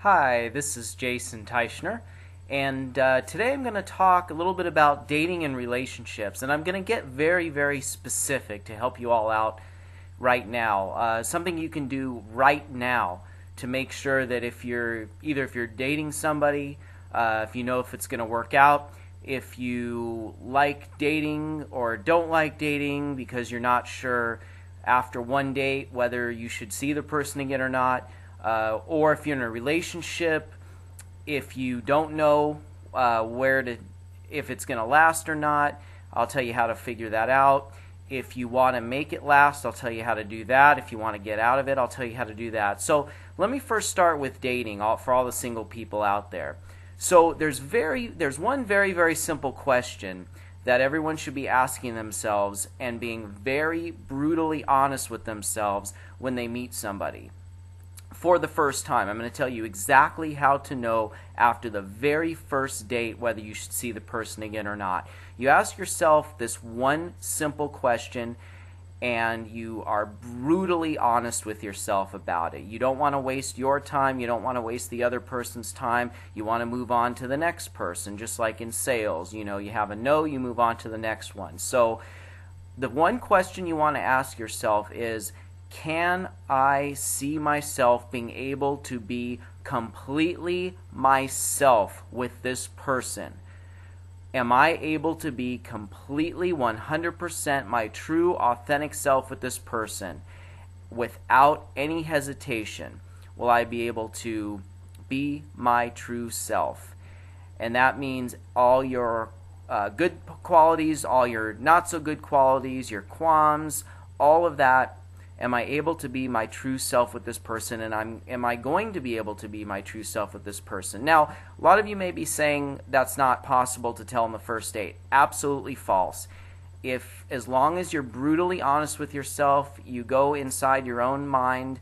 Hi, this is Jason Teichner, and today I'm going to talk a little bit about dating and relationships, and I'm going to get very, very specific to help you all out right now. Something you can do right now to make sure that if you're dating somebody, if you know if it's going to work out, if you like dating or don't like dating because you're not sure after one date whether you should see the person again or not, or if you're in a relationship, if you don't know if it's going to last or not, I'll tell you how to figure that out. If you want to make it last, I'll tell you how to do that. If you want to get out of it, I'll tell you how to do that. So let me first start with dating for all the single people out there. So there's one very, very simple question that everyone should be asking themselves and being very brutally honest with themselves when they meet somebody for the first time. I'm going to tell you exactly how to know after the very first date whether you should see the person again or not. You ask yourself this one simple question, and you are brutally honest with yourself about it. You don't want to waste your time. You don't want to waste the other person's time. You want to move on to the next person, just like in sales. You have a no, you move on to the next one. So the one question you want to ask yourself is, can I see myself being able to be completely myself with this person? Am I able to be completely 100% my true, authentic self with this person without any hesitation? Will I be able to be my true self? And that means all your good qualities, all your not so good qualities, your qualms, all of that. Am I able to be my true self with this person, and am I going to be able to be my true self with this person? Now, a lot of you may be saying that's not possible to tell on the first date. Absolutely false. As long as you're brutally honest with yourself, you go inside your own mind,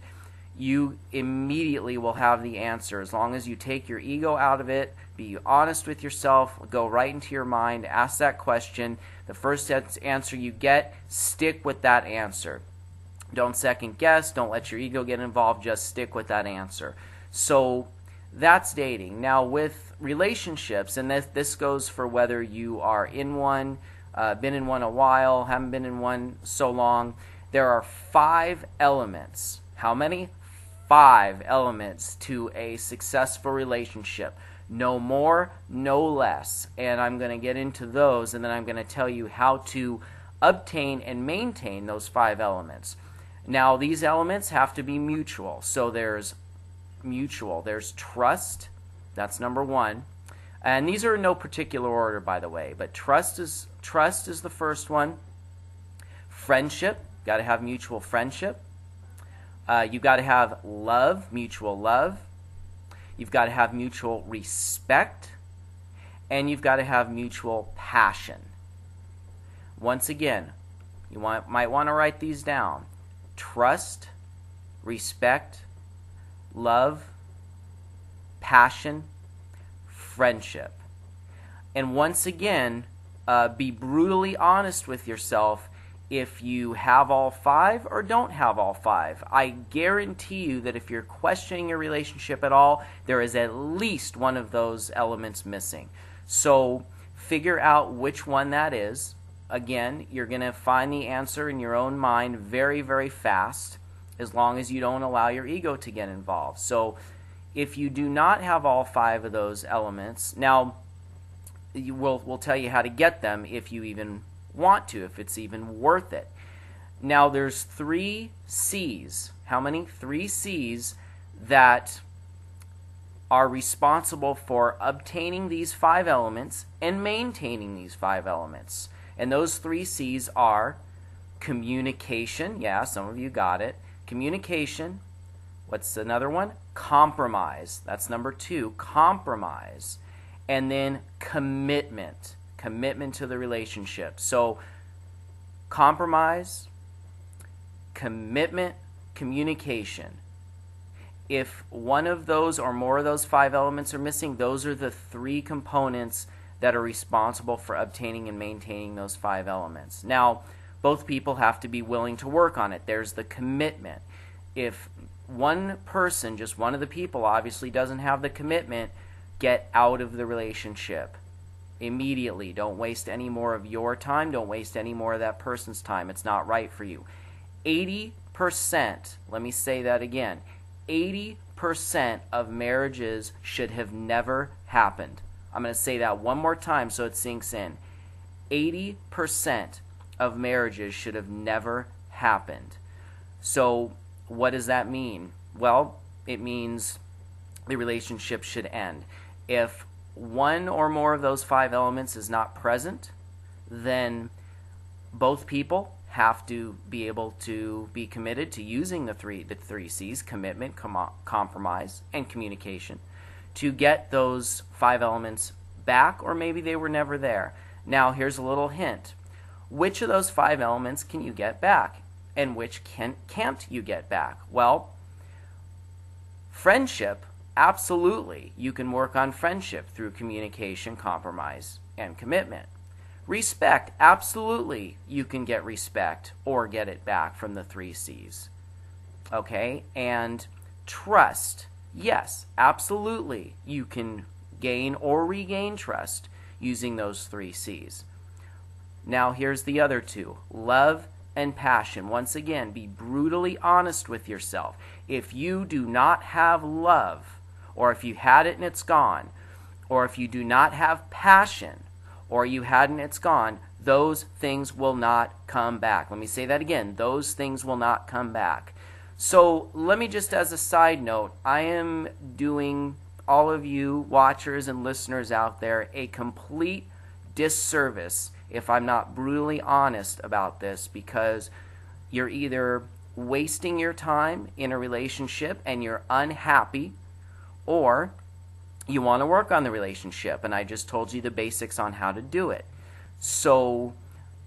you immediately will have the answer. As long as you take your ego out of it, be honest with yourself, go right into your mind, ask that question. The first answer you get, stick with that answer. Don't second guess. Don't let your ego get involved. Just stick with that answer. So that's dating. Now with relationships, and this goes for whether you are in one, been in one a while, haven't been in one so long, there are 5 elements. How many? 5 elements to a successful relationship. No more, no less. And I'm going to get into those, and then I'm going to tell you how to obtain and maintain those 5 elements. Now, these elements have to be mutual. So there's mutual. There's trust. That's number 1. And these are in no particular order, by the way. But trust is the first one. Friendship. Got to have mutual friendship. You've got to have love, mutual love. You've got to have mutual respect. And you've got to have mutual passion. Once again, you might want to write these down. Trust, respect, love, passion, friendship. And once again, be brutally honest with yourself if you have all 5 or don't have all 5. I guarantee you that if you're questioning your relationship at all, there is at least one of those elements missing. So figure out which one that is. Again, you're going to find the answer in your own mind very, very fast, as long as you don't allow your ego to get involved. So if you do not have all 5 of those elements, now we'll tell you how to get them if you even want to, if it's even worth it. Now there's 3 C's. How many? 3 C's that are responsible for obtaining these 5 elements and maintaining these 5 elements. And those 3 C's are communication. Yeah, some of you got it. Communication. What's another one? Compromise. That's number 2. Compromise. And then commitment. Commitment to the relationship. So compromise, commitment, communication. If one of those or more of those 5 elements are missing, those are the 3 components that are responsible for obtaining and maintaining those 5 elements. Now, both people have to be willing to work on it. There's the commitment. If one person, just one of the people, obviously doesn't have the commitment, get out of the relationship immediately. Don't waste any more of your time. Don't waste any more of that person's time. It's not right for you. 80%, let me say that again, 80% of marriages should have never happened. I'm going to say that one more time so it sinks in. 80% of marriages should have never happened. So what does that mean? Well, it means the relationship should end. If one or more of those 5 elements is not present, then both people have to be able to be committed to using the three C's: commitment, compromise, and communication, to get those 5 elements back, or maybe they were never there. Now, here's a little hint. Which of those 5 elements can you get back, and which can't you get back? Well, friendship, absolutely. You can work on friendship through communication, compromise, and commitment. Respect, absolutely. You can get respect or get it back from the 3 C's. Okay? And trust, yes, absolutely. You can gain or regain trust using those 3 C's. Now, here's the other 2. Love and passion. Once again, be brutally honest with yourself. If you do not have love, or if you had it and it's gone, or if you do not have passion, or you had and it's gone, those things will not come back. Let me say that again. Those things will not come back. So let me just, as a side note, I am doing all of you watchers and listeners out there a complete disservice if I'm not brutally honest about this, because you're either wasting your time in a relationship and you're unhappy, or you want to work on the relationship, and I just told you the basics on how to do it. So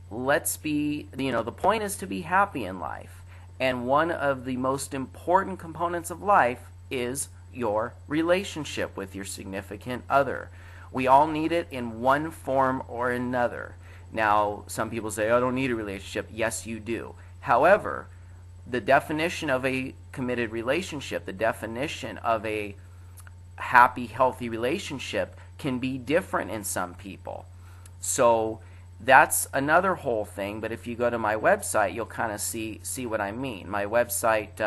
let's be, the point is to be happy in life, and one of the most important components of life is your relationship with your significant other. We all need it in one form or another. Now, some people say, I don't need a relationship. Yes, you do. However, the definition of a committed relationship, the definition of a happy, healthy relationship can be different in some people. So that's another whole thing, but if you go to my website, you'll kind of see what I mean. My website,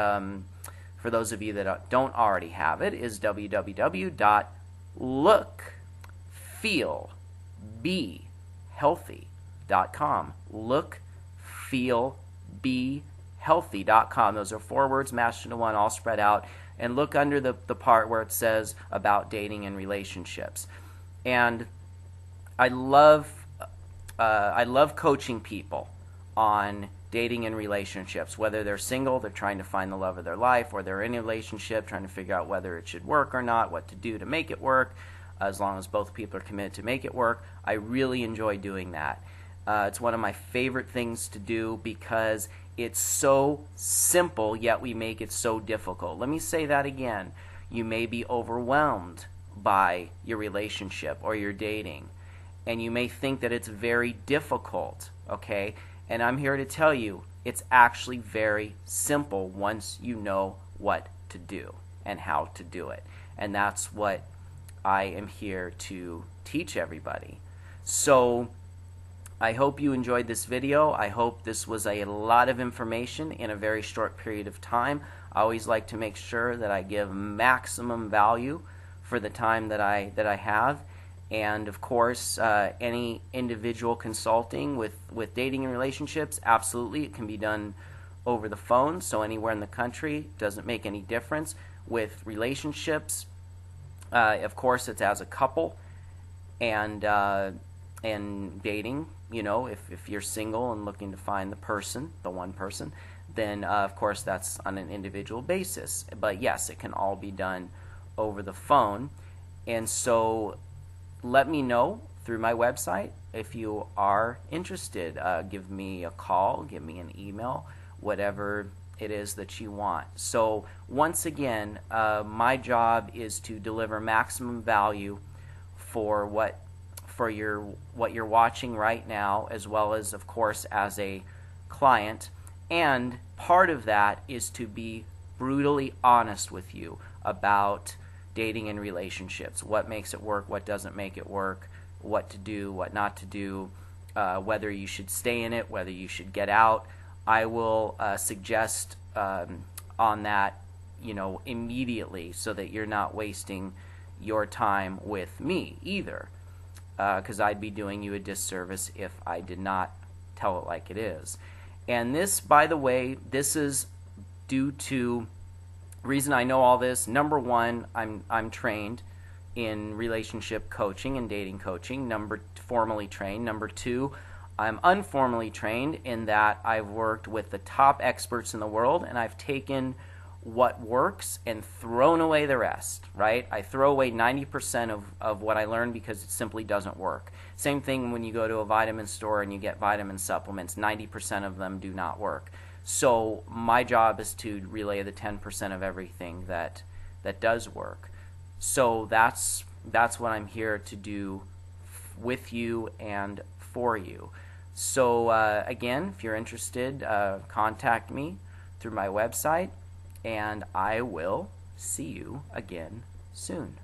for those of you that don't already have it, is lookfeelbehealthy.com. Lookfeelbehealthy.com. Those are 4 words mashed into one, all spread out. And look under the part where it says about dating and relationships. And I love coaching people on dating and relationships, whether they're single, they're trying to find the love of their life, or they're in a relationship trying to figure out whether it should work or not, what to do to make it work, as long as both people are committed to make it work. I really enjoy doing that. It's one of my favorite things to do because it's so simple, yet we make it so difficult. Let me say that again. You may be overwhelmed by your relationship or your dating, and you may think that it's very difficult, okay? And I'm here to tell you it's actually very simple once you know what to do and how to do it. And that's what I am here to teach everybody. So I hope you enjoyed this video. I hope this was a lot of information in a very short period of time. I always like to make sure that I give maximum value for the time that I have. And of course, any individual consulting with dating and relationships, absolutely, it can be done over the phone. So anywhere in the country, doesn't make any difference. With relationships, of course, it's as a couple, and dating. If you're single and looking to find the one person, then of course that's on an individual basis. But yes, it can all be done over the phone. And so let me know through my website if you are interested. Give me a call, give me an email, whatever it is that you want. So once again, my job is to deliver maximum value for what you're watching right now, as well as, of course, as a client. And part of that is to be brutally honest with you about dating and relationships, what makes it work, what doesn't make it work, what to do, what not to do, whether you should stay in it, whether you should get out. I will suggest on that, immediately, so that you're not wasting your time with me either, because I'd be doing you a disservice if I did not tell it like it is. And this, by the way, this is due to reason I know all this. Number one, I'm trained in relationship coaching and dating coaching. Formally trained. Number two, I'm informally trained in that I've worked with the top experts in the world, and I've taken what works and thrown away the rest, right? I throw away 90% of what I learned because it simply doesn't work. Same thing when you go to a vitamin store and you get vitamin supplements, 90% of them do not work. So my job is to relay the 10% of everything that does work. So that's what I'm here to do with you and for you. So again, if you're interested, contact me through my website, and I will see you again soon.